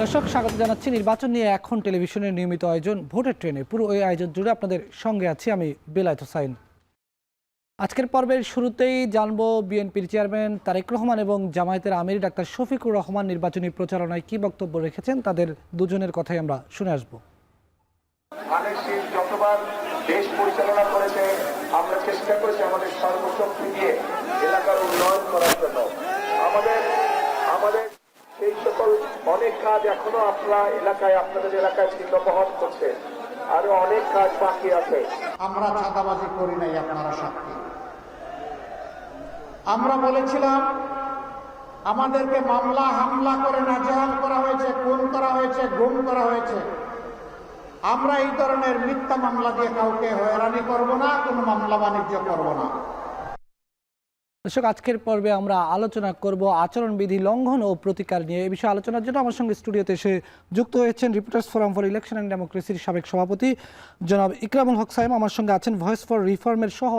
দর্শক স্বাগত জানাচ্ছি নির্বাচন নিয়ে এখন টেলিভিশনের নিয়মিত আয়োজন ভোটের ট্রেনে। পুরো ওই আয়োজন জুড়ে আপনাদের সঙ্গে আছি আমি বেলায়েত হোসাইন। আজকের পর্বের শুরুতেই জানবো বিএনপির চেয়ারম্যান তারেক রহমান এবং জামায়াতের আমির ডাক্তার শফিকুর রহমান নির্বাচনী প্রচারণায় কি বক্তব্য রেখেছেন, তাদের দুজনের কথাই আমরা শুনে আসবো। যতবার দেশ পরিচালনা করেছে আমরা চেষ্টা করেছি আমাদের সর্বশক্তি দিয়ে এলাকার উন্নয়ন করার জন্য। আমাদের সেই সকল অনেক কাজ এখনো আপনাদের এলাকায় চিহ্ন বহন করছে, আরো অনেক কাজ বাকি আছে। আমরা চাঁদাবাজি করি নাই, আপনারা সাক্ষী। আমরা বলেছিলাম আমাদেরকে মামলা হামলা করে নাজেহাল করা হয়েছে, খুন করা হয়েছে, গুম করা হয়েছে। আমরা এই ধরনের মিথ্যা মামলা দিয়ে কাউকে হয়রানি করব না, কোনো মামলা বাণিজ্য করব না। দর্শক, আজকের পর্বে আমরা আলোচনা করব আচরণবিধি লঙ্ঘন ও প্রতিকার নিয়ে। এই বিষয়ে আলোচনার জন্য আমার সঙ্গে স্টুডিওতে এসে যুক্ত হয়েছেন reporters forum for election and ডেমোক্রেসির সাবেক সভাপতি জনাব ইকরামুল হক সাইম। আমার সঙ্গে আছেন ভয়েস ফর রিফর্মের সহ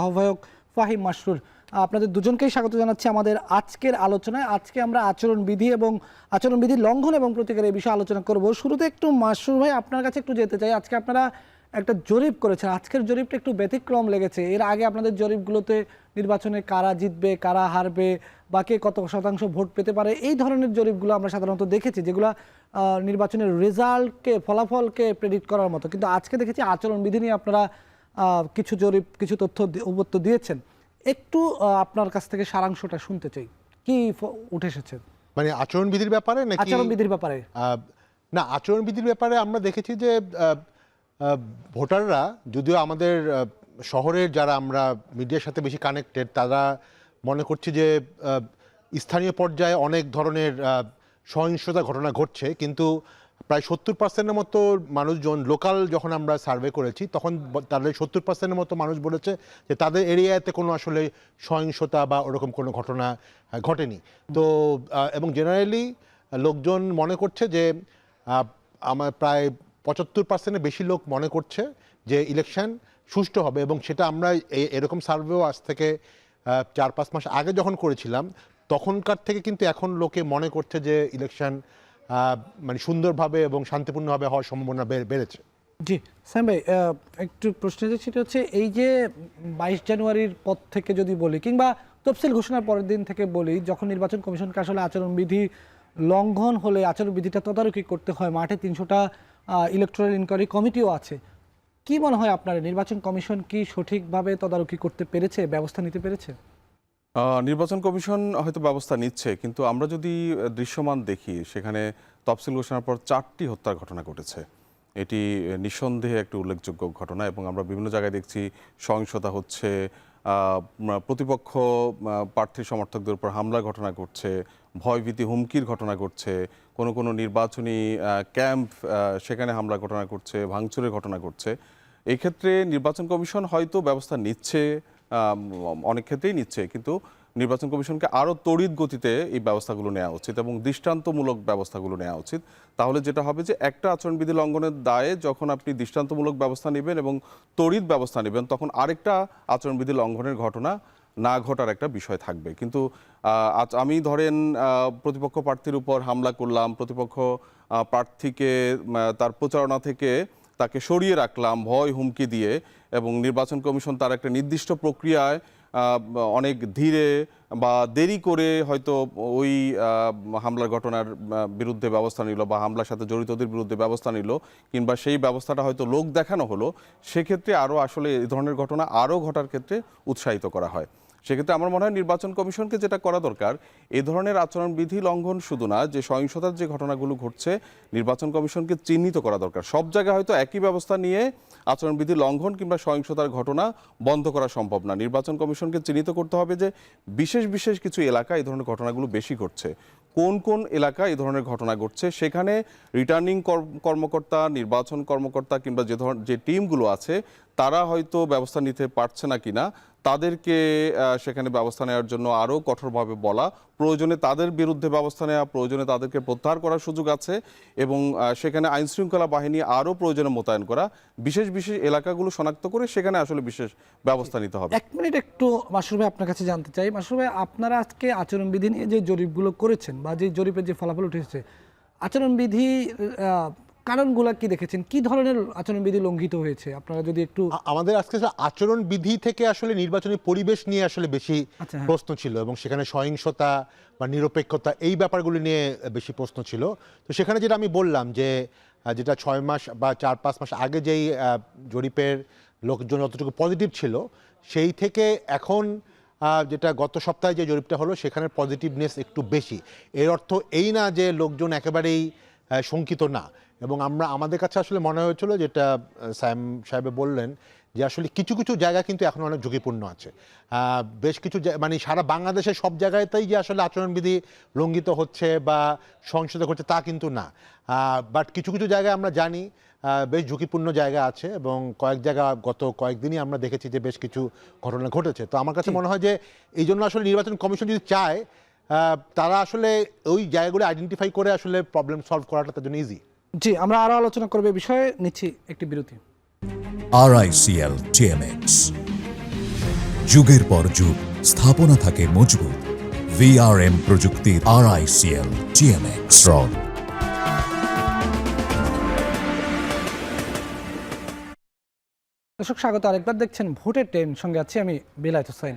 আহ্বায়ক ফাহিম মাসরুর। আপনাদের দুজনকেই স্বাগত জানাচ্ছি আমাদের আজকের আলোচনায়। আজকে আমরা আচরণবিধি লঙ্ঘন এবং প্রতিকার এই বিষয়ে আলোচনা করব। শুরুতে একটু মাসরুর ভাই, আপনার কাছে একটু যেতে চাই। আজকে আপনারা একটা জরিপ করেছেন, আজকের জরিপটা একটু ব্যতিক্রম লেগেছে। এর আগে আপনাদের জরিপগুলোতে নির্বাচনে কারা জিতবে, কারা হারবে, বা কে কত শতাংশ ভোট পেতে পারে, এই ধরনের জরিপগুলো আমরা সাধারণত দেখেছি, যেগুলো নির্বাচনের রেজাল্টকে, ফলাফলকে প্রেডিক্ট করার মতো। কিন্তু আজকে দেখেছি আচরণবিধি নিয়ে আপনারা কিছু জরিপ, কিছু তথ্য দিয়েছেন। একটু আপনার কাছ থেকে সারাংশটা শুনতে চাই, কি উঠে এসেছে। মানে আচরণবিধির ব্যাপারে নাকি? আচরণবিধির ব্যাপারে না, আচরণবিধির ব্যাপারে আমরা দেখেছি যে ভোটাররা, যদিও আমাদের শহরের যারা আমরা মিডিয়ার সাথে বেশি কানেক্টেড, তারা মনে করছে যে স্থানীয় পর্যায়ে অনেক ধরনের সহিংসতা ঘটনা ঘটছে, কিন্তু প্রায় 70% মতো মানুষজন, লোকাল যখন আমরা সার্ভে করেছি তখন তাদের 70% মতো মানুষ বলেছে যে তাদের এরিয়াতে কোনো আসলে সহিংসতা বা ওরকম কোনো ঘটনা ঘটেনি। তো এবং জেনারেলি লোকজন মনে করছে যে আমার প্রায় 75%-এর বেশি লোক মনে করছে যে ইলেকশন সুষ্ঠু হবে। এবং সেটা আমরা এরকম সার্ভেও আজ থেকে 4-5 মাস আগে যখন করেছিলাম তখনকার থেকে কিন্তু এখন লোকে মনে করছে যে ইলেকশন মানে সুন্দরভাবে এবং শান্তিপূর্ণভাবে হওয়ার সম্ভাবনা বেড়েছে। জি সাইম ভাই, একটু প্রশ্ন সেটা হচ্ছে, এই যে 22 জানুয়ারির পর থেকে যদি বলি, কিংবা তফসিল ঘোষণার পরের দিন থেকে বলি, যখন নির্বাচন কমিশনকে আসলে আচরণবিধি লঙ্ঘন হলে আচরণবিধিটা তদারকি করতে হয়, মাঠে 300টা ইলেকটোরাল ইনকোয়ারি কমিটিও আছে, কি মনে হয় আপনার নির্বাচন কমিশন কি সঠিকভাবে তদারকি করতে পেরেছে, ব্যবস্থা নিতে পেরেছে? নির্বাচন কমিশন হয়তো ব্যবস্থা নিচ্ছে, কিন্তু আমরা যদি দৃশ্যমান দেখি, সেখানে তফসিল ঘোষণার পর 4টি হত্যার ঘটনা ঘটেছে। এটি নিঃসন্দেহে একটি উল্লেখযোগ্য ঘটনা, এবং আমরা বিভিন্ন জায়গায় দেখছি সহিংসতা হচ্ছে, প্রতিপক্ষ প্রার্থী সমর্থকদের উপর হামলার ঘটনা ঘটছে, ভয়ভীতি হুমকির ঘটনা ঘটছে, কোনো নির্বাচনী ক্যাম্প সেখানে হামলার ঘটনা ঘটছে, ভাঙচুরের ঘটনা ঘটছে। এই ক্ষেত্রে নির্বাচন কমিশন হয়তো ব্যবস্থা নিচ্ছে, অনেক ক্ষেত্রেই নিচ্ছে, কিন্তু নির্বাচন কমিশনকে আরও তড়িৎ গতিতে এই ব্যবস্থাগুলো নেওয়া উচিত এবং দৃষ্টান্তমূলক ব্যবস্থাগুলো নেওয়া উচিত। তাহলে যেটা হবে যে একটা আচরণবিধি লঙ্ঘনের দায়ে যখন আপনি দৃষ্টান্তমূলক ব্যবস্থা নেবেন এবং তড়িৎ ব্যবস্থা নেবেন, তখন আরেকটা আচরণবিধি লঙ্ঘনের ঘটনা না ঘটার একটা বিষয় থাকবে। কিন্তু আমি ধরেন প্রতিপক্ষ প্রার্থীর উপর হামলা করলাম, প্রতিপক্ষ প্রার্থীকে তার প্রচারণা থেকে তাকে সরিয়ে রাখলাম ভয় হুমকি দিয়ে, এবং নির্বাচন কমিশন তার একটা নির্দিষ্ট প্রক্রিয়ায় অনেক ধীরে বা দেরি করে হয়তো ওই হামলার ঘটনার বিরুদ্ধে ব্যবস্থা নিল, বা হামলার সাথে জড়িতদের বিরুদ্ধে ব্যবস্থা নিল, কিংবা সেই ব্যবস্থাটা হয়তো লোক দেখানো হলো, সেক্ষেত্রে আরও আসলে এই ধরনের ঘটনা আরও ঘটার ক্ষেত্রে উৎসাহিত করা হয়। সেক্ষেত্রে আমার মনে হয় নির্বাচন কমিশনকে যেটা করা দরকার, এই ধরনের আচরণবিধি লঙ্ঘন শুধু না, যে সহিংসতার যে ঘটনাগুলো ঘটছে, নির্বাচন কমিশনকে চিহ্নিত করা দরকার। সব জায়গায় হয়তো একই ব্যবস্থা নিয়ে আচরণবিধি লঙ্ঘন কিংবা সহিংসতার ঘটনা বন্ধ করা সম্ভব না। নির্বাচন কমিশনকে চিহ্নিত করতে হবে যে বিশেষ বিশেষ কিছু এলাকা এই ধরনের ঘটনাগুলো বেশি ঘটছে, কোন কোন এলাকায় এই ধরনের ঘটনা ঘটছে, সেখানে রিটার্নিং কর্মকর্তা, নির্বাচন কর্মকর্তা কিংবা যে টিমগুলো আছে তারা হয়তো ব্যবস্থা নিতে পারছে না কিনা, তাদেরকে সেখানে ব্যবস্থা নেওয়ার জন্য আরও কঠোরভাবে বলা, প্রয়োজনে তাদের বিরুদ্ধে ব্যবস্থা নেওয়া, প্রয়োজনে তাদেরকে প্রত্যাহার করার সুযোগ আছে, এবং সেখানে আইনশৃঙ্খলা বাহিনী আরও প্রয়োজনে মোতায়েন করা, বিশেষ বিশেষ এলাকাগুলো শনাক্ত করে সেখানে আসলে বিশেষ ব্যবস্থা নিতে হবে। 1 মিনিট একটু মাসরুর ভাই আপনার কাছে জানতে চাই। মাসরুর ভাই, আপনারা আজকে আচরণবিধি নিয়ে যে জরিপগুলো করেছেন বা যে জরিপের যে ফলাফল উঠেছে, আচরণবিধি কারণগুলো কি দেখেছেন, কি ধরনের আচরণবিধি লঙ্ঘিত হয়েছে আপনারা যদি একটু আমাদের আজকে আসলে আচরণ বিধি থেকে আসলে নির্বাচনী পরিবেশ নিয়ে আসলে বেশি আচ্ছা, হ্যাঁ। প্রশ্ন ছিল এবং সেখানে সহিংসতা বা নিরপেক্ষতা এই ব্যাপারগুলি নিয়ে বেশি প্রশ্ন ছিল। তো সেখানে যেটা আমি বললাম যে যেটা 6 মাস বা 4-5 মাস আগে যেই জরিপের লোকজন যতটুকু পজিটিভ ছিল সেই থেকে এখন যেটা গত সপ্তাহে যে জরিপটা হলো সেখানে পজিটিভনেস একটু বেশি। এর অর্থ এই না যে লোকজন একেবারেই শঙ্কিত না। এবং আমাদের কাছে আসলে মনে হয়েছিল যেটা সায়েম সাহেব বললেন যে আসলে কিছু কিছু জায়গা কিন্তু এখন অনেক ঝুঁকিপূর্ণ আছে। বেশ কিছু মানে সারা বাংলাদেশের সব জায়গাতেই যে আসলে আচরণবিধি লঙ্ঘিত হচ্ছে বা সহিংসতা করছে তা কিন্তু না। বাট কিছু কিছু জায়গায় আমরা জানি বেশ ঝুঁকিপূর্ণ জায়গা আছে এবং কয়েক জায়গা গত কয়েকদিনই আমরা দেখেছি যে বেশ কিছু ঘটনা ঘটেছে। তো আমার কাছে মনে হয় যে এই জন্য আসলে নির্বাচন কমিশন যদি চায় তারা আসলে ওই জায়গাগুলো আইডেন্টিফাই করে আসলে প্রবলেম সলভ করাটা তার জন্য ইজি। জি, আমরা আরো আলোচনা করব এই বিষয়ে, নিচ্ছি একটি বিরতি। RICL TMX যুগের পর যুগ স্থাপনা থাকে মজবুত। VRM প্রযুক্তির RICL TMX রড। দর্শক স্বাগত আরেকবার, দেখছেন ভোটের ট্রেন, সঙ্গে আছি আমি বেলায়েত হোসেন।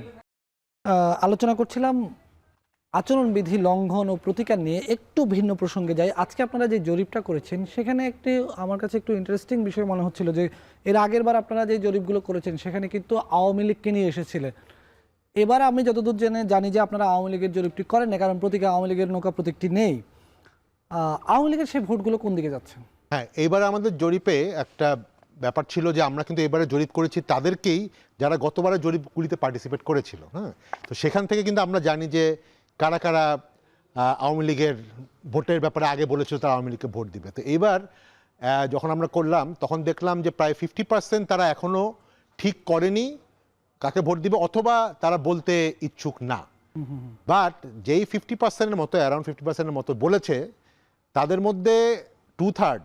আলোচনা করছিলাম আচরণবিধি লঙ্ঘন ও প্রতিকার নিয়ে। একটু ভিন্ন প্রসঙ্গে যাই। আজকে আপনারা যে জরিপটা করেছেন সেখানে একটি আমার কাছে একটু ইন্টারেস্টিং বিষয় মনে হচ্ছিল যে এর আগের বার আপনারা যে জরিপগুলো করেছেন সেখানে কিন্তু আওয়ামী লীগকে নিয়ে এসেছিলেন। এবার আমি যতদূর জানি যে আপনারা আওয়ামী লীগের জরিপটি করেন না, কারণ প্রতীকে আওয়ামী লীগের নৌকা প্রতীকটি নেই। আওয়ামী লীগের সেই ভোটগুলো কোন দিকে যাচ্ছে? হ্যাঁ, এইবার আমাদের জরিপে একটা ব্যাপার ছিল যে আমরা কিন্তু এবারে জরিপ করেছি তাদেরকেই যারা গতবারের জরিপগুলিতে পার্টিসিপেট করেছিল। হ্যাঁ, তো সেখান থেকে কিন্তু আমরা জানি যে কারা কারা আওয়ামী লীগের ভোটের ব্যাপারে আগে বলেছিল তারা আওয়ামী লীগকে ভোট দিবে। তো এইবার যখন আমরা করলাম তখন দেখলাম যে প্রায় 50% তারা এখনো ঠিক করেনি কাকে ভোট দিবে অথবা তারা বলতে ইচ্ছুক না। বাট যেই 50%-এর মতো, অ্যারাউন্ড 50%-এর মতো বলেছে তাদের মধ্যে 2/3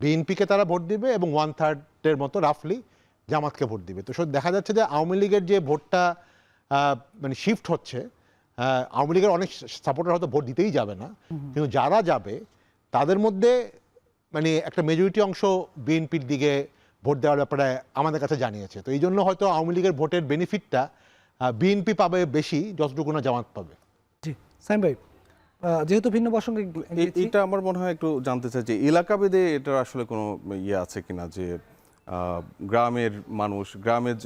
বিএনপিকে তারা ভোট দিবে এবং 1/3-এর মতো রাফলি জামাতকে ভোট দিবে। তো দেখা যাচ্ছে যে আওয়ামী লীগের যে ভোটটা মানে শিফট হচ্ছে, আওয়ামী লীগের অনেক সাপোর্টার হয়তো ভোট দিতেই যাবে না, কিন্তু যারা যাবে তাদের মধ্যে মানে একটা মেজরিটি অংশ বিএনপির দিকে ভোট দেওয়ার ব্যাপারে আমাদের কাছে জানিয়েছে। তো এই জন্য হয়তো আওয়ামী লীগের ভোটের বেনিফিটটা বিএনপি পাবে বেশি যতটুকু না জামাত পাবে। জি সাইম ভাই, যেহেতু ভিন্ন প্রসঙ্গে এটা আমার মনে হয় একটু জানতে চাই যে এলাকা ভেদে এটার আসলে কোনো ইয়ে আছে কিনা যে গ্রামের মানুষ, গ্রামের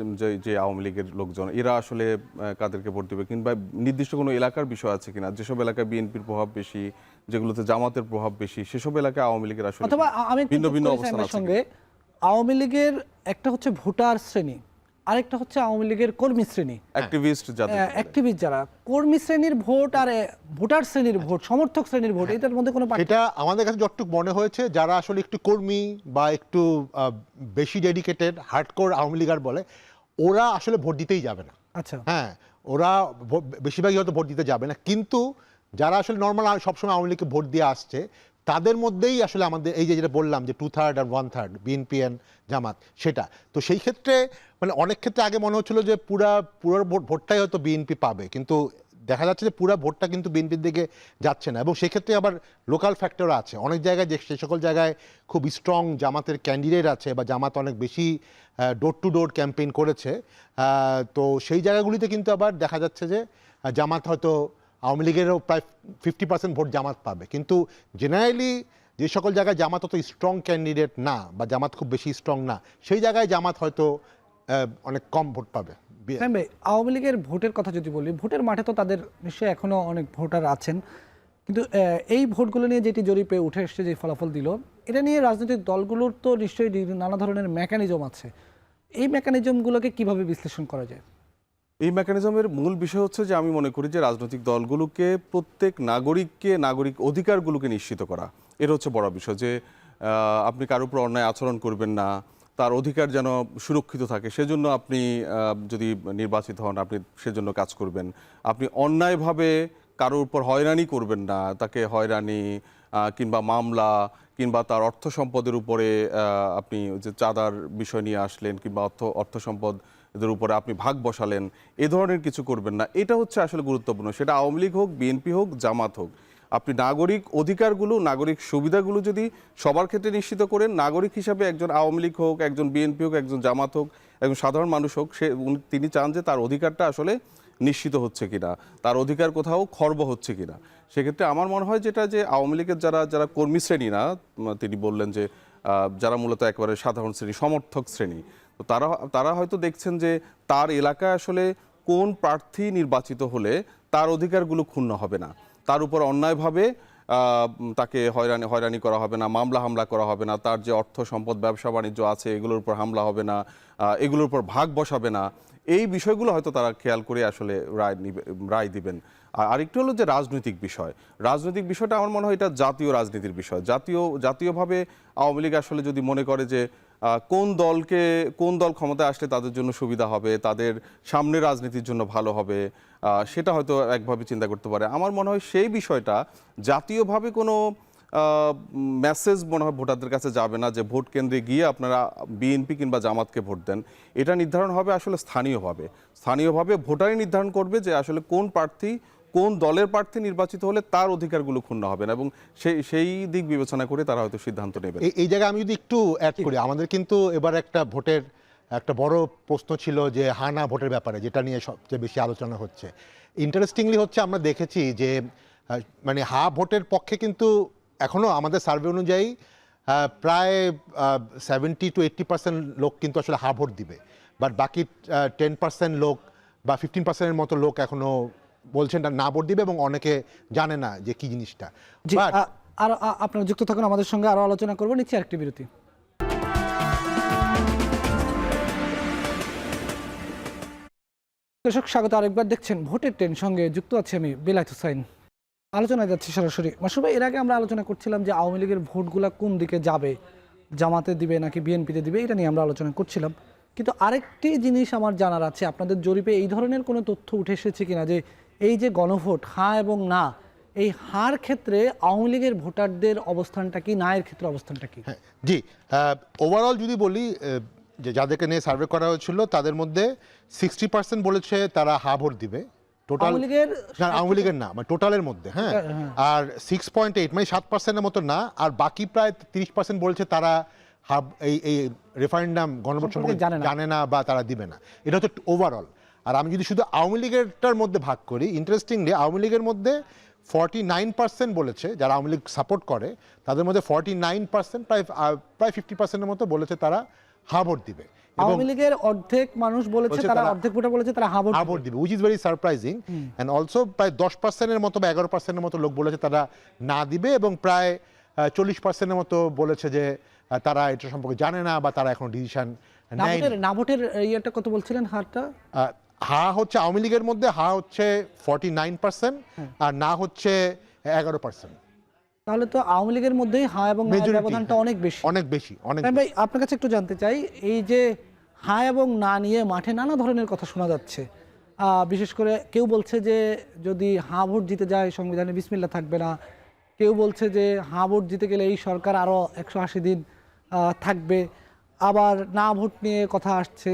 যে আওয়ামী লীগের লোকজন এরা আসলে কাদেরকে ভোট দেবে, কিংবা নির্দিষ্ট কোনো এলাকার বিষয় আছে কিনা, যেসব এলাকায় বিএনপির প্রভাব বেশি, যেগুলোতে জামাতের প্রভাব বেশি, সেসব এলাকায় আওয়ামী লীগের আসলে অথবা আমি ভিন্ন ভিন্ন অবস্থান আছে সঙ্গে আওয়ামী লীগের একটা হচ্ছে ভোটার শ্রেণী, আরেকটা হচ্ছে আওয়ামী লীগের কর্মী শ্রেণী, অ্যাক্টিভিস্ট যারা কর্মী শ্রেণীর ভোট আর ভোটার শ্রেণীর ভোট, সমর্থক শ্রেণীর ভোট, এটার মধ্যে কোনো এটা আমাদের কাছে যতটুকু মনে হয়েছে যারা আসলে একটু কর্মী বা একটু বেশি ডেডিকেটেড হার্ডকোর আওয়ামী লীগার বলে ওরা আসলে ভোট দিতেই যাবে না। আচ্ছা, হ্যাঁ, ওরা বেশিরভাগই হয়তো ভোট দিতে যাবে না, কিন্তু যারা আসলে নর্মাল সবসময় আওয়ামী লীগকে ভোট দিয়ে আসছে তাদের মধ্যেই আসলে আমাদের এই যে যেটা বললাম যে 2/3 আর 1/3 বিএনপি এন্ড জামাত, সেটা তো সেই ক্ষেত্রে মানে অনেক ক্ষেত্রে আগে মনে হচ্ছিল যে পুরো ভোটটাই হয়তো বিএনপি পাবে, কিন্তু দেখা যাচ্ছে যে পুরো ভোটটা কিন্তু বিএনপির দিকে যাচ্ছে না। এবং সেই ক্ষেত্রে আবার লোকাল ফ্যাক্টর আছে অনেক জায়গায়, যে সেই সকল জায়গায় খুব স্ট্রং জামাতের ক্যান্ডিডেট আছে বা জামাত অনেক বেশি ডোর টু ডোর ক্যাম্পেইন করেছে, তো সেই জায়গাগুলিতে কিন্তু আবার দেখা যাচ্ছে যে জামাত হয়তো আওয়ামী লীগেরও প্রায় 50% ভোট জামাত পাবে, কিন্তু জেনারেলি যে সকল জায়গায় জামাত অত স্ট্রং ক্যান্ডিডেট না বা জামাত খুব বেশি স্ট্রং না সেই জায়গায় জামাত হয়তো অনেক কম ভোট পাবে। হ্যাঁ ভাই, আওয়ামী লীগের ভোটের কথা যদি বলি, ভোটের মাঠে তো তাদের নিশ্চয়ই এখনো অনেক ভোটার আছেন, কিন্তু এই ভোটগুলো নিয়ে যেটি জরিপে উঠে এসছে, যে ফলাফল দিল, এটা নিয়ে রাজনৈতিক দলগুলোর তো নিশ্চয়ই নানা ধরনের মেকানিজম আছে। এই মেকানিজমগুলোকে কিভাবে বিশ্লেষণ করা যায়? এই মেকানিজমের মূল বিষয় হচ্ছে যে আমি মনে করি যে রাজনৈতিক দলগুলোকে প্রত্যেক নাগরিককে নাগরিক অধিকারগুলোকে নিশ্চিত করা, এর হচ্ছে বড় বিষয়। যে আপনি কারোর উপর অন্যায় আচরণ করবেন না, তার অধিকার যেন সুরক্ষিত থাকে, সেজন্য আপনি যদি নির্বাচিত হন আপনি সেজন্য কাজ করবেন। আপনি অন্যায়ভাবে কারোর উপর হয়রানি করবেন না, তাকে হয়রানি কিংবা মামলা কিংবা তার অর্থ সম্পদের উপরে আপনি যে চাঁদার বিষয় নিয়ে আসলেন কিংবা অর্থ সম্পদ এদের উপরে আপনি ভাগ বসালেন, এ ধরনের কিছু করবেন না। এটা হচ্ছে আসলে গুরুত্বপূর্ণ, সেটা আওয়ামী লীগ হোক, বিএনপি হোক, জামাত হোক। আপনি নাগরিক অধিকারগুলো, নাগরিক সুবিধাগুলো যদি সবার ক্ষেত্রে নিশ্চিত করেন, নাগরিক হিসাবে একজন আওয়ামী লীগ হোক, একজন বিএনপি হোক, একজন জামাত হোক, একজন সাধারণ মানুষ হোক, তিনি চান যে তার অধিকারটা আসলে নিশ্চিত হচ্ছে কিনা, তার অধিকার কোথাও খর্ব হচ্ছে কিনা। সেক্ষেত্রে আমার মনে হয় যেটা, যে আওয়ামী লীগের যারা কর্মী শ্রেণী না, তিনি বললেন যে যারা মূলত একেবারে সাধারণ শ্রেণী, সমর্থক শ্রেণী, তো তারা হয়তো দেখছেন যে তার এলাকায় আসলে কোন প্রার্থী নির্বাচিত হলে তার অধিকারগুলো ক্ষুণ্ণ হবে না, তার উপর অন্যায়ভাবে তাকে হয়রানি করা হবে না, মামলা হামলা করা হবে না, তার যে অর্থ সম্পদ ব্যবসা বাণিজ্য আছে এগুলোর উপর হামলা হবে না, এগুলোর উপর ভাগ বসাবে না। এই বিষয়গুলো হয়তো তারা খেয়াল করে আসলে রায় দিবেন। আর আরেকটু হলো যে রাজনৈতিক বিষয়টা আমার মনে হয় এটা জাতীয় রাজনীতির বিষয়। জাতীয়ভাবে আওয়ামী লীগ আসলে যদি মনে করে যে কোন দল ক্ষমতায় আসলে তাদের জন্য সুবিধা হবে, তাদের সামনে রাজনীতির জন্য ভালো হবে, সেটা হয়তো একভাবে চিন্তা করতে পারে। আমার মনে হয় সেই বিষয়টা জাতীয়ভাবে কোনো মেসেজ মনে হয় ভোটারদের কাছে যাবে না যে ভোট কেন্দ্রে গিয়ে আপনারা বিএনপি কিংবা জামাতকে ভোট দেন। এটা নির্ধারণ হবে আসলে স্থানীয়ভাবে ভোটারই নির্ধারণ করবে যে আসলে কোন দলের প্রার্থী নির্বাচিত হলে তার অধিকারগুলো ক্ষুণ্ণ হবে না, এবং সেই দিক বিবেচনা করে তারা হয়তো সিদ্ধান্ত নেবে। এই জায়গায় আমি যদি একটু অ্যাড করি, আমাদের কিন্তু এবার একটা বড় প্রশ্ন ছিল যে হা না ভোটের ব্যাপারে, যেটা নিয়ে সবচেয়ে বেশি আলোচনা হচ্ছে। ইন্টারেস্টিংলি হচ্ছে আমরা দেখেছি যে মানে হা ভোটের পক্ষে কিন্তু এখনো আমাদের সার্ভে অনুযায়ী প্রায় 70 to 80% লোক কিন্তু আসলে হা ভোট দিবে, বাট বাকি 10% লোক বা 15%-এর মতো লোক এখনো বলছেন না ভোট দিবে, এবং অনেকে জানে না যে কি জিনিসটা। জি, আর আপনারা যুক্ত থাকুন আমাদের সঙ্গে, আরো আলোচনা করবো। নিচ্ছি আরেকটি বিরতি। দর্শক স্বাগত আরেকবার, দেখছেন ভোটের ট্রেন, সঙ্গে যুক্ত আছি আমি বেলায়েত হোসাইন। আলোচনায় যাচ্ছি সরাসরি। মাসুদ ভাই, এর আগে আমরা আলোচনা করছিলাম যে আওয়ামী লীগের ভোটগুলা কোন দিকে যাবে, জামাতে দিবে নাকি বিএনপিতে দিবে, এটা নিয়ে আমরা আলোচনা করছিলাম। কিন্তু আরেকটি জিনিস আমার জানার আছে, আপনাদের জরিপে এই ধরনের কোনো তথ্য উঠে এসেছে কিনা যে এই যে গণভোট হ্যাঁ এবং না, এই হার ক্ষেত্রে আওয়ামী লীগের ভোটারদের অবস্থানটা কি, না এর ক্ষেত্রে অবস্থানটা কি? জি, ওভারঅল যদি বলি, যে যাদেরকে নিয়ে সার্ভে করা হয়েছিল তাদের মধ্যে 60% বলেছে তারা হা ভোট দিবে। টোটাল আওয়ামী লীগের না, মানে টোটালের মধ্যে, হ্যাঁ। আর 6.8 মানে 7%-এর মতো না, আর বাকি প্রায় 30% বলছে তারা এই রেফারেন্ডাম গণভোট সম্পর্কে জানে না বা তারা দিবে না। এটা হচ্ছে ওভারঅল। আর আমি যদি শুধু আওয়ামী লীগেরটার মধ্যে ভাগ করি, ইন্টারেস্টিংলি আওয়ামী লীগের মধ্যে 49% বলেছে, যারা আওয়ামী লীগ সাপোর্ট করে তাদের মধ্যে 49%, প্রায় 50%-এর মতো বলেছে তারা হা ভোট দিবে। আওয়ামী লীগের অর্ধেক মানুষ বলেছে তারা, অর্ধেক ভোটার বলেছে তারা হা ভোট দিবে, which is very surprising. And also প্রায় 10%-এর মতো বা 11%-এর মতো লোক বলেছে তারা না দিবে, এবং প্রায় 40%-এর মতো বলেছে যে তারা এটা সম্পর্কে জানে না বা তারা এখন ডিসিশন নেয় না। না ভোটের ইয়েটা কত বলছিলেন হারটা? হা হচ্ছে আওয়ামী লীগের মধ্যে হা হচ্ছে 49%, আর না হচ্ছে 11%। তাহলে তো আওয়ামী লীগের মধ্যেই হা এবং না ব্যবধানটা অনেক বেশি। ভাই, আপনার কাছে একটু জানতে চাই, এই যে হা এবং না নিয়ে মাঠে নানা ধরনের কথা শোনা যাচ্ছে, বিশেষ করে কেউ বলছে যে যদি হা ভোট জিতে যায় সংবিধানে বিসমিল্লাহ থাকবে না, কেউ বলছে যে হা ভোট জিতে গেলে এই সরকার আরও 180 দিন থাকবে, আবার না ভোট নিয়ে কথা আসছে।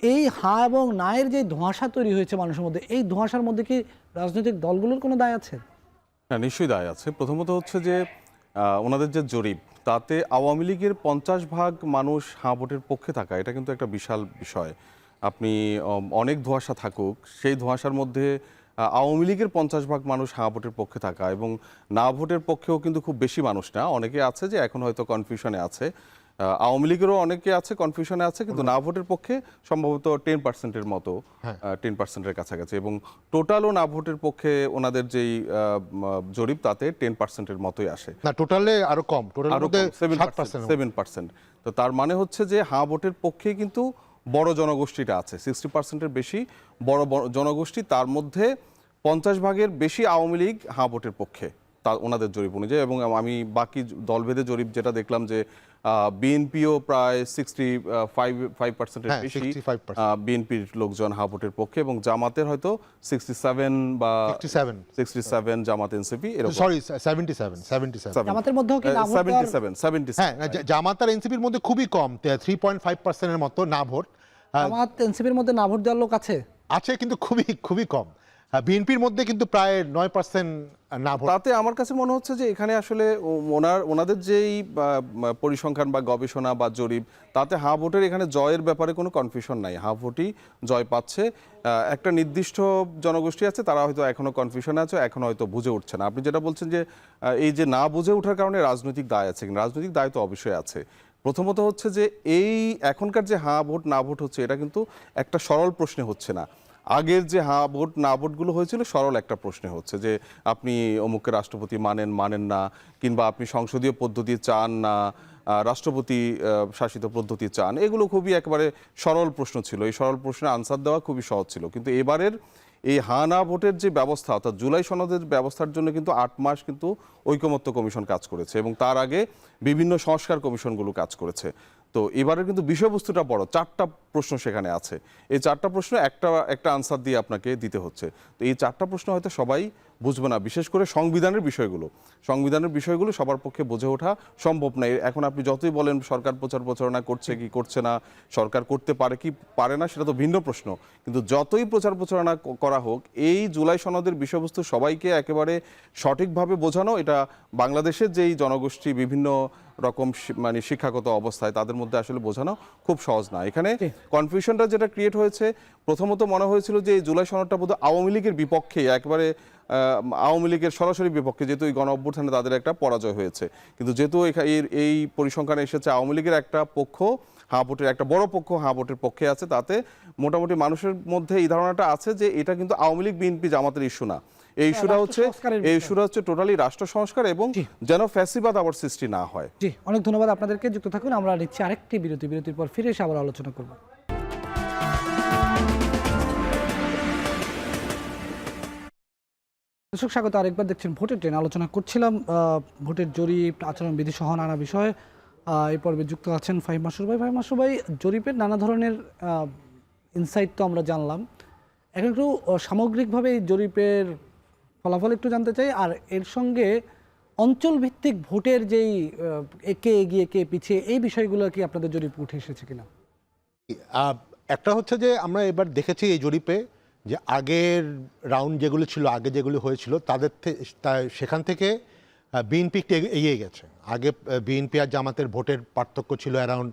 এই হা এবং না এর যে ধোঁয়াশা তৈরি হয়েছে মানুষের মধ্যে, এই ধোঁয়াশার মধ্যে কি রাজনৈতিক দলগুলোর কোনো দায় আছে? হ্যাঁ, নিশ্চয়ই দায় আছে। প্রথমত হচ্ছে যে ওনাদের যে জরিপ, তাতে আওয়ামী লীগের 50% মানুষ হ্যাঁ ভোটের পক্ষে থাকা, এটা কিন্তু একটা বিশাল বিষয়। আপনি অনেক ধোঁয়াশা থাকুক, সেই ধোঁয়াশার মধ্যে আওয়ামী লীগের 50% মানুষ হ্যাঁ ভোটের পক্ষে থাকা, এবং না ভোটের পক্ষেও কিন্তু খুব বেশি মানুষ না, অনেকে আছে যে এখন হয়তো কনফিউশনে আছে। আওয়ামী লীগেরও অনেকে আছে কনফিউশনে আছে, কিন্তু না ভোটের পক্ষে সম্ভবত 10%-এর মতো, 10%-এর কাছাকাছি, এবং টোটালও না ভোটের পক্ষে ওনাদের যেই জরিপ, তাতে 10%-এর মতোই আসে। না, টোটালে আরো কম, টোটালের মধ্যে 7%। তো তার মানে হচ্ছে যে হ্যাঁ ভোটের পক্ষে কিন্তু বড় জনগোষ্ঠীটা আছে, 60%-এর বেশি বড় জনগোষ্ঠী, তার মধ্যে 50%-এর বেশি আওয়ামী লীগ হ্যাঁ ভোটের পক্ষে, তা ওনাদের জরিপ অনুযায়ী। এবং আমি বাকি দলভেদে জরিপ যেটা দেখলাম যে বিএনপিও প্রায় 65%-এর বেশি বিএনপির লোকজন হ্যাঁ ভোটের পক্ষে, এবং জামাতের হয়তো 67 বা 67 জামাত এনসিপি, সরি 77 জামাতের মধ্যেও কি না ভোট? 77 হ্যাঁ, জামাত আর এনসিপির মধ্যে খুবই কম, 3.5%-এর মতো না ভোট। জামাত এনসিপির মধ্যে না ভোট দেওয়ার লোক আছে, কিন্তু খুবই কম। বিএনপির মধ্যে কিন্তু প্রায় 9% না ভোট। তাতে আমার কাছে মনে হচ্ছে যে এখানে আসলে ওনাদের যেই পরিসংখ্যান বা গবেষণা বা জরিপ, তাতে হা ভোটের এখানে জয়ের ব্যাপারে কোনো কনফিউশন নাই। হা ভোটই জয় পাচ্ছে। একটা নির্দিষ্ট জনগোষ্ঠী আছে, তারা হয়তো এখনো কনফিউশন আছে, এখনো হয়তো বুঝে উঠছে না। আপনি যেটা বলছেন যে এই যে না বুঝে ওঠার কারণে রাজনৈতিক দায় আছে, রাজনৈতিক দায় তো অবশ্যই আছে। প্রথমত হচ্ছে যে এই এখনকার যে হা ভোট না ভোট হচ্ছে, এটা কিন্তু একটা সরল প্রশ্নে হচ্ছে না। আগের যে হা ভোট না ভোটগুলো হয়েছিল সরল একটা প্রশ্নে হচ্ছে যে আপনি অমুককে রাষ্ট্রপতি মানেন না, কিংবা আপনি সংসদীয় পদ্ধতি চান না, রাষ্ট্রপতি শাসিত পদ্ধতি চান, এগুলো খুবই একেবারে সরল প্রশ্ন ছিল। এই সরল প্রশ্নের আনসার দেওয়া খুবই সহজ ছিল। কিন্তু এবারের এই হা না ভোটের যে ব্যবস্থা, অর্থাৎ জুলাই সনদের ব্যবস্থার জন্য কিন্তু 8 মাস কিন্তু ঐকমত্য কমিশন কাজ করেছে, এবং তার আগে বিভিন্ন সংস্কার কমিশনগুলো কাজ করেছে। তো এবারের কিন্তু বিষয়বস্তুটা বড়, 4টা প্রশ্ন সেখানে আছে। এই 4টা প্রশ্ন একটা আনসার দিয়ে আপনাকে দিতে হচ্ছে। তো এই 4টা প্রশ্ন হয়তো সবাই বুঝবে না, বিশেষ করে সংবিধানের বিষয়গুলো সবার পক্ষে বুঝে ওঠা সম্ভব নয়। এখন আপনি যতই বলেন সরকার প্রচার প্রচারণা করছে কি করছে না, সরকার করতে পারে কি পারে না, সেটা তো ভিন্ন প্রশ্ন। কিন্তু যতই প্রচার প্রচারণা করা হোক, এই জুলাই সনদের বিষয়বস্তু সবাইকে একেবারে সঠিকভাবে বোঝানো, এটা বাংলাদেশের যেই জনগোষ্ঠী বিভিন্ন রকম মানে শিক্ষাগত অবস্থায়, তাদের মধ্যে আসলে বোঝানো খুব সহজ না। এখানে কনফিউশনটা যেটা ক্রিয়েট হয়েছে, প্রথমত মনে হয়েছিল যে এই জুলাই সনদটা বোধহয় আওয়ামী লীগের বিপক্ষে, একেবারে আওয়ামী লীগের সরাসরি বিপক্ষে, যেহেতু এই গণ অভ্যুত্থানে তাদের একটা পরাজয় হয়েছে। কিন্তু যেহেতু এই পরিসংখ্যানে এসেছে আওয়ামী লীগের একটা পক্ষ হা ভোটের, একটা বড় পক্ষ হা ভোটের পক্ষে আছে, তাতে মোটামুটি মানুষের মধ্যে এই ধারণাটা আছে যে এটা কিন্তু আওয়ামী লীগ বিএনপি জামাতের ইস্যু না, এই ইস্যুটা হচ্ছে টোটালি রাষ্ট্র সংস্কার, এবং যেন ফ্যাসিবাদ আবার সৃষ্টি না হয়। জি, অনেক ধন্যবাদ আপনাদেরকে। যুক্ত থাকুন, আমরা নিচ্ছি আরেকটি বিরতির পর ফিরে এসে আবার আলোচনা করব। দর্শক স্বাগত আরেকবার, দেখছেন ভোটের ট্রেন। আলোচনা করছিলাম ভোটের জরিপ, আচরণবিধি সহ নানা বিষয়ে। এই পর্বে যুক্ত আছেন ফাহিম মাসুর ভাই। ফাহিম মাসুর ভাই, জরিপের নানা ধরনের ইনসাইট তো আমরা জানলাম, এখন একটু সামগ্রিকভাবে এই জরিপের ফলাফল একটু জানতে চাই, আর এর সঙ্গে অঞ্চল ভিত্তিক ভোটের যেই কে এগিয়ে কে পিছিয়ে, এই বিষয়গুলো কি আপনাদের জরিপ উঠে এসেছে কিনা? একটা হচ্ছে যে আমরা এবার দেখেছি এই জরিপে যে আগের রাউন্ড যেগুলো ছিল, আগে যেগুলো হয়েছিল, সেখান থেকে বিএনপি একটু এগিয়ে গেছে। আগে বিএনপি আর জামাতের ভোটের পার্থক্য ছিল অ্যারাউন্ড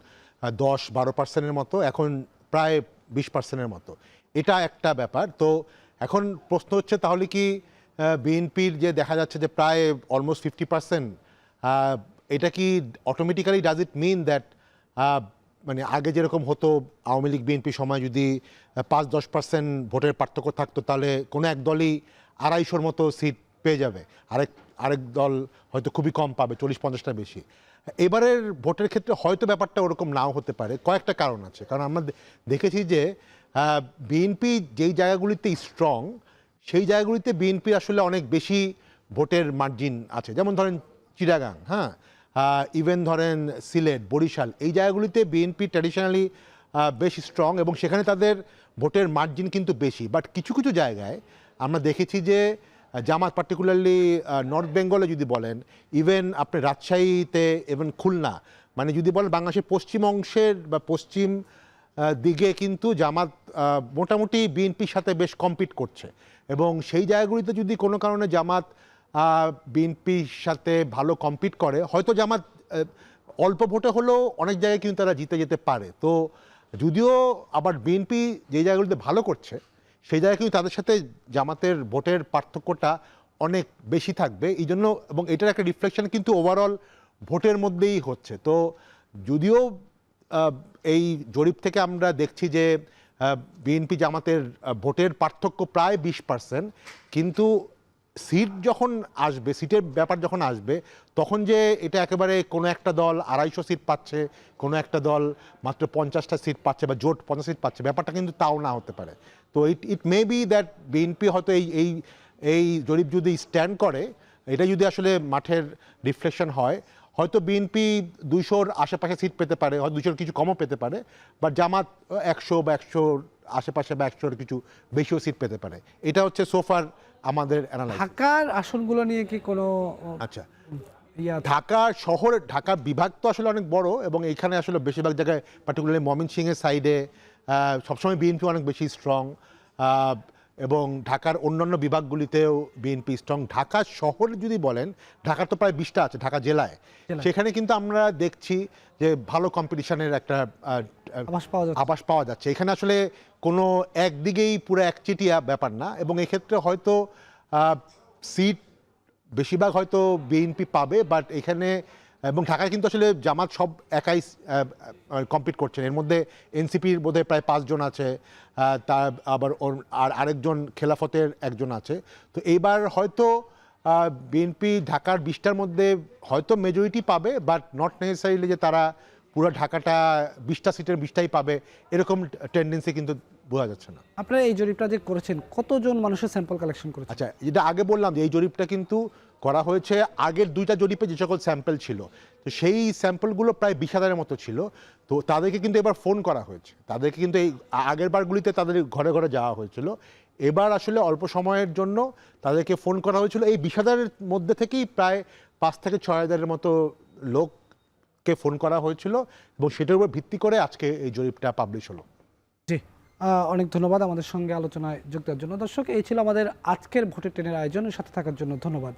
10-12% মতো, এখন প্রায় 20% মতো। এটা একটা ব্যাপার। তো এখন প্রশ্ন হচ্ছে, তাহলে কি বিএনপির যে দেখা যাচ্ছে যে প্রায় অলমোস্ট 50%, এটা কি automatically does it mean that মানে আগে যেরকম হতো আওয়ামী লীগ বিএনপি সময় যদি 5-10% ভোটের পার্থক্য থাকতো, তাহলে কোনো এক দলই 250-র মতো সিট পেয়ে যাবে, আরেক দল হয়তো খুবই কম পাবে, 40-50টা বেশি। এবারের ভোটের ক্ষেত্রে হয়তো ব্যাপারটা ওরকম নাও হতে পারে। কয়েকটা কারণ আছে। কারণ আমরা দেখেছি যে বিএনপি যেই জায়গাগুলিতে স্ট্রং, সেই জায়গাগুলিতে বিএনপি আসলে অনেক বেশি ভোটের মার্জিন আছে। যেমন ধরেন চিটাগাং, হ্যাঁ, ইভেন ধরেন সিলেট, বরিশাল, এই জায়গাগুলিতে বিএনপি ট্র্যাডিশনালি বেশ স্ট্রং, এবং সেখানে তাদের ভোটের মার্জিন কিন্তু বেশি। বাট কিছু কিছু জায়গায় আমরা দেখেছি যে জামাত, পার্টিকুলারলি নর্থ বেঙ্গলে যদি বলেন, ইভেন আপনি রাজশাহীতে, ইভেন খুলনা, মানে যদি বলেন বাংলাদেশের পশ্চিম অংশের বা পশ্চিম দিকে কিন্তু জামাত মোটামুটি বিএনপির সাথে বেশ কম্পিট করছে। এবং সেই জায়গাগুলিতে যদি কোনো কারণে জামাত বিএনপির সাথে ভালো কম্পিট করে, হয়তো জামাত অল্প ভোটে হলেও অনেক জায়গায় কিন্তু তারা জিতে যেতে পারে। তো যদিও আবার বিএনপি যে জায়গাগুলিতে ভালো করছে, সেই জায়গায় কিন্তু তাদের সাথে জামাতের ভোটের পার্থক্যটা অনেক বেশি থাকবে এই জন্য, এবং এটার একটা রিফ্লেকশন কিন্তু ওভারঅল ভোটের মধ্যেই হচ্ছে। তো যদিও এই জরিপ থেকে আমরা দেখছি যে বিএনপি জামাতের ভোটের পার্থক্য প্রায় 20%, কিন্তু সিট যখন আসবে, সিটের ব্যাপার যখন আসবে, তখন যে এটা একেবারে কোনো একটা দল 250 সিট পাচ্ছে, কোনো একটা দল মাত্র 50টা সিট পাচ্ছে, বা জোট 50 সিট পাচ্ছে, ব্যাপারটা কিন্তু তাও না হতে পারে। তো ইট মে বি দ্যাট বিএনপি হয়তো এই জরিপ যদি স্ট্যান্ড করে, এটা যদি আসলে মাঠের রিফ্লেকশন হয়, হয়তো বিএনপি 200-র আশেপাশে সিট পেতে পারে, হয়তো 200-র কিছু কমও পেতে পারে, বা জামাত 100 বা 100-র আশেপাশে বা 100-র কিছু বেশিও সিট পেতে পারে। এটা হচ্ছে সোফার আমাদের অ্যানালাইসিস। ঢাকার আসনগুলো নিয়ে কি কোনো আচ্ছা, ঢাকা শহর, ঢাকা বিভাগ তো আসলে অনেক বড়, এবং এইখানে আসলে বেশিরভাগ জায়গায় পার্টিকুলারলি ময়মনসিংহের সাইডে সবসময় বিএনপি অনেক বেশি স্ট্রং, এবং ঢাকার অন্যান্য বিভাগগুলিতেও বিএনপি স্ট্রং। ঢাকা শহরে যদি বলেন, ঢাকার তো প্রায় 20টা আছে ঢাকা জেলায়, সেখানে কিন্তু আমরা দেখছি যে ভালো কম্পিটিশনের একটা আভাস পাওয়া যাচ্ছে। এখানে আসলে কোনো একদিকেই পুরো একচেটিয়া ব্যাপার না, এবং এক্ষেত্রে হয়তো সিট বেশিরভাগ হয়তো বিএনপি পাবে, বাট এখানে এবং ঢাকায় কিন্তু আসলে জামাত সব একাই কম্পিট করছেন। এর মধ্যে এনসিপির বোধহয় প্রায় 5 জন আছে, তার আবার আরেকজন খেলাফতের একজন আছে। তো এইবার হয়তো বিএনপি ঢাকার 20টার মধ্যে হয়তো মেজরিটি পাবে, বাট নট নেসেসারিলি যে তারা পুরো ঢাকাটা 20টা সিটের 20টাই পাবে, এরকম টেন্ডেন্সি কিন্তু বোঝা যাচ্ছে না। আপনারা এই জরিপটা যে করেছেন, কতজন মানুষের স্যাম্পল কালেকশন করেছেন? আচ্ছা, যেটা আগে বললাম যে এই জরিপটা কিন্তু করা হয়েছে আগের 2টা জরিপে যে সকল স্যাম্পল ছিল, তো সেই স্যাম্পলগুলো প্রায় 20,000-এর মতো ছিল। তো তাদেরকে কিন্তু এবার ফোন করা হয়েছে, তাদেরকে কিন্তু এই আগের বারগুলিতে তাদের ঘরে ঘরে যাওয়া হয়েছিল। এবার আসলে অল্প সময়ের জন্য তাদেরকে ফোন করা হয়েছিল। এই 20,000-এর মধ্যে থেকেই প্রায় 5 থেকে 6,000-এর মতো লোককে ফোন করা হয়েছিল, এবং সেটার উপর ভিত্তি করে আজকে এই জরিপটা পাবলিশ হলো। জি, অনেক ধন্যবাদ আমাদের সঙ্গে আলোচনায় যোগ দেওয়ার জন্য। দর্শক, এই ছিল আমাদের আজকের ভোটের ট্রেনের আয়োজন। সাথে থাকার জন্য ধন্যবাদ।